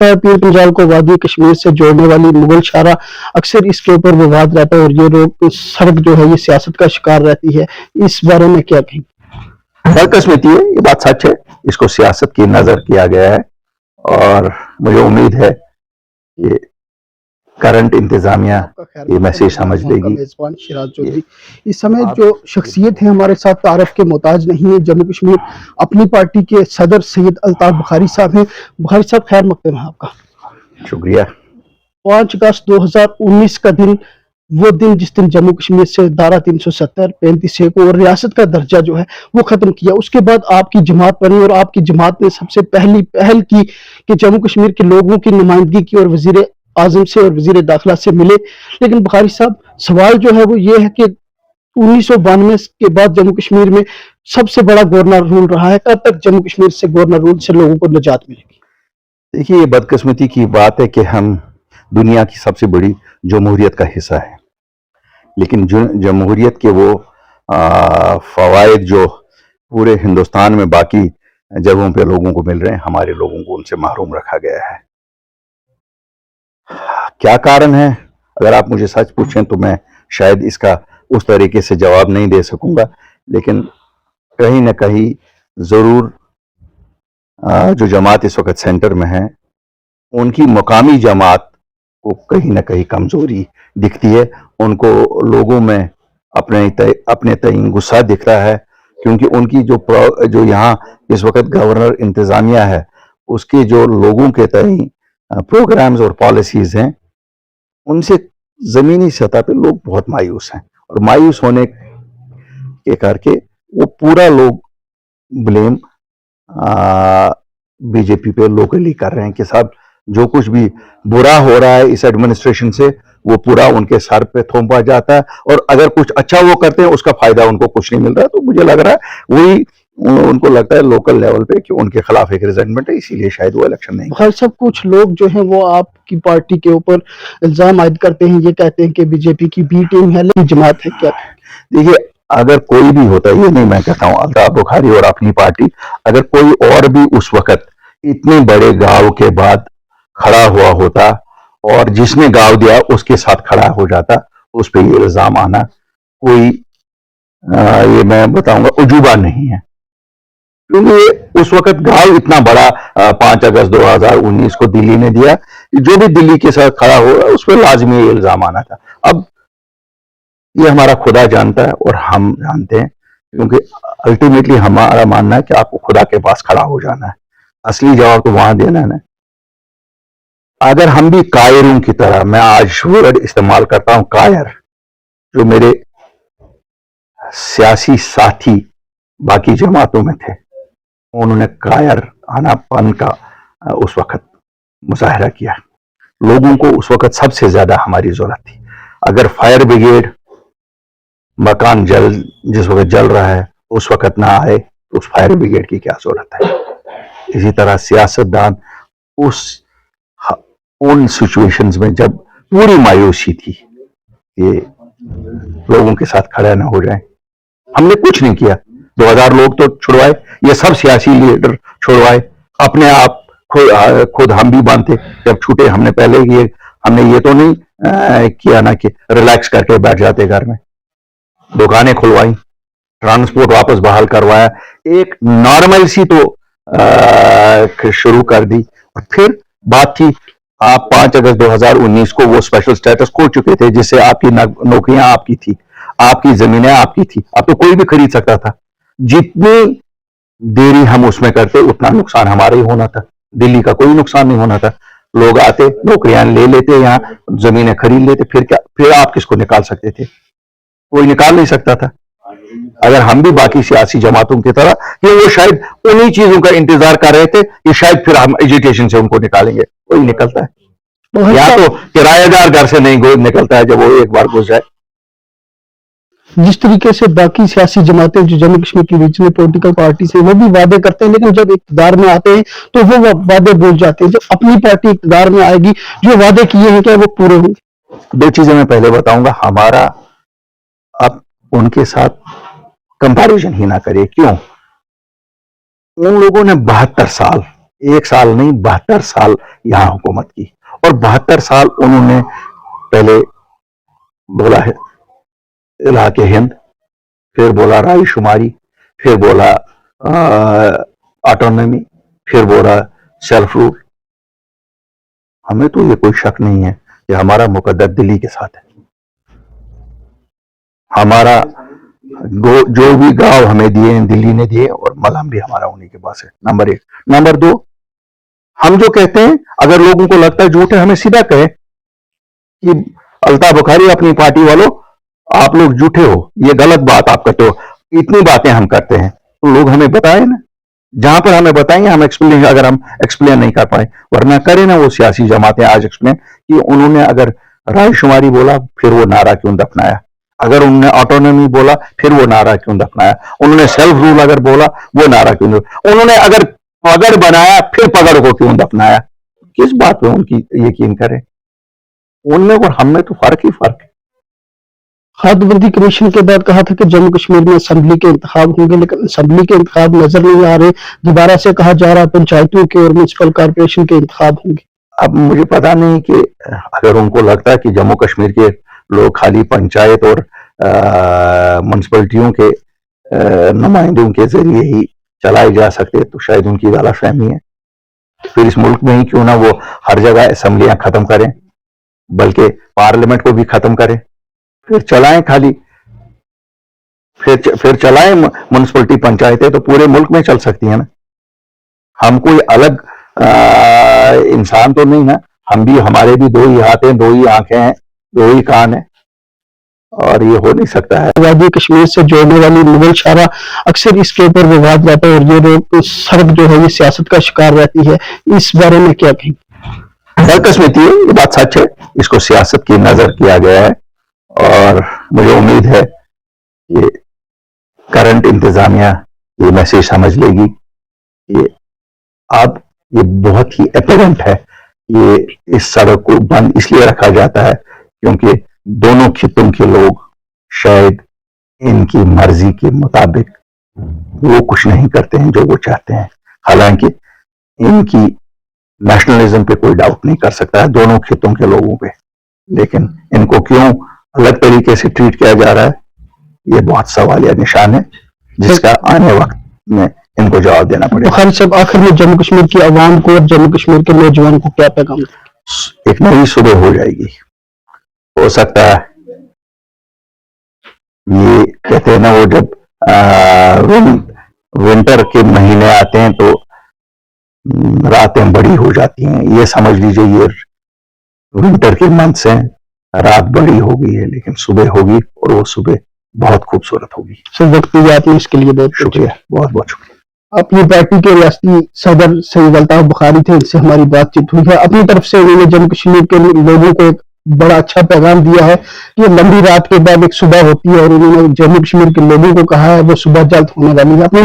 पीर पंजाल को वादी कश्मीर से जोड़ने वाली मुगल शाहरा, अक्सर इसके ऊपर विवाद रहता है और ये लोग सड़क जो है ये सियासत का शिकार रहती है, इस बारे में क्या कहेंगे? बदकिस्मती है, ये बात सच है, इसको सियासत की नजर किया गया है और मुझे उम्मीद है कि करंट इंतजामिया ये मैसेज समझ लेगी। मेजबान शिराज चौधरी, इस समय जो शख्सियत है हमारे साथ तारफ के मोहताज नहीं है, जम्मू कश्मीर अपनी पार्टी के सदर सैयद अल्ताफ बुखारी साहब हैं। बुखारी साहब खैर मकदम है आपका। शुक्रिया। 5 अगस्त 2019 का दिन, वो दिन जिस दिन जम्मू कश्मीर से धारा 370, 35A को और रियासत का दर्जा जो है वो खत्म किया, उसके बाद आपकी जमात बनी और आपकी जमात ने सबसे पहली पहल की कि जम्मू कश्मीर के लोगों की नुमाइंदगी की और वजीर आजम से और वजीर दाखिला से मिले। लेकिन बुखारी साहब, सवाल जो है वो ये है कि 1992 के बाद जम्मू कश्मीर में सबसे बड़ा गवर्नर रूल रहा है, कब तक जम्मू कश्मीर से गवर्नर रूल से लोगों को निजात मिलेगी? देखिए, ये बदकिस्मती की बात है कि हम दुनिया की सबसे बड़ी जमहूरियत का हिस्सा है, लेकिन जमहूरियत के वो फवायद जो पूरे हिंदुस्तान में बाकी जगहों पे लोगों को मिल रहे हैं, हमारे लोगों को उनसे महरूम रखा गया है। क्या कारण है? अगर आप मुझे सच पूछें तो मैं शायद इसका उस तरीके से जवाब नहीं दे सकूंगा, लेकिन कहीं ना कहीं जरूर जो जमात इस वक्त सेंटर में है, उनकी मुकामी जमात को कहीं ना कहीं कमजोरी दिखती है। उनको लोगों में अपने तय गुस्सा दिख रहा है, क्योंकि उनकी जो यहाँ इस वक्त गवर्नर इंतजामिया है, उसके जो लोगों के तय प्रोग्राम्स और पॉलिसीज हैं, उनसे जमीनी सतह पे लोग बहुत मायूस हैं, और मायूस होने के करके वो पूरा लोग ब्लेम बीजेपी पे लोकली कर रहे हैं कि साहब जो कुछ भी बुरा हो रहा है इस एडमिनिस्ट्रेशन से वो पूरा उनके सर पे थोपा जाता है, और अगर कुछ अच्छा वो करते हैं उसका फायदा उनको कुछ नहीं मिल रहा है। तो मुझे लग रहा है वही उनको लगता है लोकल लेवल पे कि उनके खिलाफ एक रिजेंटमेंट है, इसीलिए शायद वो इलेक्शन नहीं। बुखारी साहब, कुछ लोग जो हैं वो आपकी पार्टी के ऊपर इल्जाम आयद करते हैं, ये कहते हैं कि बीजेपी की बी टीम है, लेकिन जमात है। क्या? देखिए, अगर कोई भी होता, ये नहीं मैं कहता हूँ अल्ताफ बुखारी और अपनी पार्टी, अगर कोई और भी उस वक्त इतने बड़े गांव के बाद खड़ा हुआ होता और जिसने गांव दिया उसके साथ खड़ा हो जाता, उस पर ये इल्जाम आना कोई ये मैं बताऊंगा उजूबा नहीं है, क्योंकि उस वक्त गांव इतना बड़ा 5 अगस्त 2019 को दिल्ली ने दिया, जो भी दिल्ली के साथ खड़ा हो उस पर लाजमी इल्जाम आना था। अब ये हमारा खुदा जानता है और हम जानते हैं, क्योंकि अल्टीमेटली हमारा मानना है कि आपको खुदा के पास खड़ा हो जाना है, असली जवाब तो वहां देना है ना। अगर हम भी कायरों की तरह, मैं आज वर्ड इस्तेमाल करता हूं कायर, जो मेरे सियासी साथी बाकी जमातों में थे, उन्होंने कायर आनापन का उस वक्त मुजाहरा किया। लोगों को उस वक्त सबसे ज्यादा हमारी जरूरत थी। अगर फायर ब्रिगेड मकान जिस वक्त जल रहा है उस वक्त ना आए तो उस फायर ब्रिगेड की क्या जरूरत है? इसी तरह सियासतदान उन सिचुएशंस में जब पूरी मायूसी थी कि लोगों के साथ खड़ा ना हो जाए, हमने कुछ नहीं किया। 2000 लोग तो छुड़वाए, ये सब सियासी लीडर छुड़वाए, अपने आप खुद हम भी बांधे जब छूटे। हमने पहले हमने ये तो नहीं किया ना कि रिलैक्स करके बैठ जाते घर में, दुकानें खुलवाई, ट्रांसपोर्ट वापस बहाल करवाया, एक नॉर्मल सी तो शुरू कर दी। और फिर बात थी, आप 5 अगस्त 2019 को वो स्पेशल स्टेटस खो चुके थे, जिससे आपकी नौकरियां आपकी थी, आपकी जमीनें आपकी थी, अब तो कोई भी खरीद सकता था। जितनी देरी हम उसमें करते उतना नुकसान हमारा ही होना था, दिल्ली का कोई नुकसान नहीं होना था। लोग आते, नौकरियां ले लेते, यहाँ जमीनें खरीद लेते, फिर क्या? फिर आप किसको निकाल सकते थे? कोई निकाल नहीं सकता था। अगर हम भी बाकी सियासी जमातों की तरह, ये वो शायद उन्हीं चीजों का इंतजार कर रहे थे कि शायद फिर हम एजुटेशन से उनको निकालेंगे। कोई निकलता है या तो किराएदार घर से नहीं निकलता है जब वो एक बार घुस जाए। जिस तरीके से बाकी सियासी जमातें जो जम्मू कश्मीर की रीजनल पॉलिटिकल पार्टी से वो भी वादे करते हैं, लेकिन जब इक़्तिदार में आते हैं तो वो वादे भूल जाते हैं। जब अपनी पार्टी इक़्तिदार में आएगी, जो वादे किए हैं क्या वो पूरे होंगे? 2 चीजें मैं पहले बताऊंगा। हमारा अब उनके साथ कंपैरिजन ही ना करिए। क्यों? उन लोगों ने 72 साल एक साल नहीं 72 साल यहाँ हुकूमत की, और 72 साल उन्होंने पहले बोला है इलाके हिंद, फिर बोला राय शुमारी, फिर बोला ऑटोनॉमी, फिर बोला सेल्फ रूल। हमें तो ये कोई शक नहीं है कि हमारा मुकद्दर दिल्ली के साथ है। हमारा जो भी गांव हमें दिए हैं दिल्ली ने दिए, और मलहम भी हमारा उन्हीं के पास है, नंबर 1। नंबर 2, हम जो कहते हैं, अगर लोगों को लगता है झूठ है, हमें सीधा कहे कि अल्ताफ बुखारी अपनी पार्टी वालों आप लोग झूठे हो, ये गलत बात आप करते हो, इतनी बातें हम करते हैं, तो लोग हमें बताए ना, जहां पर हमें बताएंगे हम एक्सप्लेन, अगर हम एक्सप्लेन नहीं कर पाए, वरना करें ना वो सियासी जमातें आज एक्सप्लेन कि उन्होंने अगर राय शुमारी बोला फिर वो नारा क्यों दफनाया, अगर उन्होंने ऑटोनॉमी बोला फिर वो नारा क्यों दफनाया, उन्होंने सेल्फ रूल अगर बोला वो नारा क्यों दफनाया, उन्होंने अगर पगड़ बनाया फिर पगड़ को क्यों दफनाया। किस बात पे उनकी यकीन करें, उनमें और हम में तो फर्क ही फर्क है। हदबंदी कमीशन के बाद कहा था कि जम्मू कश्मीर में असेंबली के इंतखाब होंगे, लेकिन असेंबली के इंतखाब नजर नहीं आ रहे। दोबारा से कहा जा रहा है पंचायतों के और म्यूनसिपल कॉर्पोरेशन के इंतखाब होंगे। अब मुझे पता नहीं कि अगर उनको लगता है कि जम्मू कश्मीर के लोग खाली पंचायत और म्यूनसिपलिटियों के नुमाइंदों के जरिए ही चलाए जा सकते, तो शायद उनकी गलतफहमी है। फिर इस मुल्क में ही क्यों ना वो हर जगह असेंबलियां खत्म करें, बल्कि पार्लियामेंट को भी खत्म करें, फिर चलाएं खाली, फिर चलाएं म्यूनसिपलिटी पंचायतें, तो पूरे मुल्क में चल सकती है ना। हम कोई अलग इंसान तो नहीं ना, हम भी, हमारे भी 2 ही हाथ हैं, 2 ही आंखें हैं, 2 ही कान है, और ये हो नहीं सकता है। वादी कश्मीर से जोड़ने वाली मुगल शाहरा, अक्सर इसके ऊपर विवाद रहता है और ये रोड सड़क जो है ये सियासत का शिकार रहती है, इस बारे में क्या कहेंगे? बदकिस्मती है, ये बात सच है, इसको सियासत की नजर किया गया है, और मुझे उम्मीद है कि करंट इंतजामिया ये मैसेज समझ लेगी। ये अब ये बहुत ही एपेरेंट है, ये इस सड़क को बंद इसलिए रखा जाता है क्योंकि दोनों खित्तों के लोग शायद इनकी मर्जी के मुताबिक वो कुछ नहीं करते हैं जो वो चाहते हैं। हालांकि इनकी नेशनलिज्म पे कोई डाउट नहीं कर सकता है दोनों खित्तों के लोगों पे, लेकिन इनको क्यों अलग तरीके से ट्रीट किया जा रहा है, ये बहुत सवालिया निशान है, जिसका आने वक्त में इनको जवाब देना पड़ेगा। बुखारी साहब, आखिर में जम्मू कश्मीर की आवाम को और जम्मू कश्मीर के नौजवान को क्या पैगाम? एक नई सुबह हो जाएगी, हो सकता है ये कहते हैं ना, वो जब विंटर के महीने आते हैं तो रातें बड़ी हो जाती हैं, ये समझ लीजिए ये विंटर के मंथ्स हैं, रात बड़ी हो गई है लेकिन सुबह होगी, और वो सुबह बहुत खूबसूरत होगी। सर, वक्त दिया आपने इसके लिए बहुत शुक्रिया, बहुत बहुत शुक्रिया। अपनी पार्टी के रियासती सदर सईद अल्ताफ बुखारी थे, इनसे हमारी बातचीत हुई है। अपनी तरफ से उन्होंने जम्मू कश्मीर के लोगों को एक बड़ा अच्छा पैगाम दिया है कि लंबी रात के बाद एक सुबह होती है, और उन्होंने जम्मू कश्मीर के लोगों को कहा है वो सुबह जल्द होने वाली है। अपनी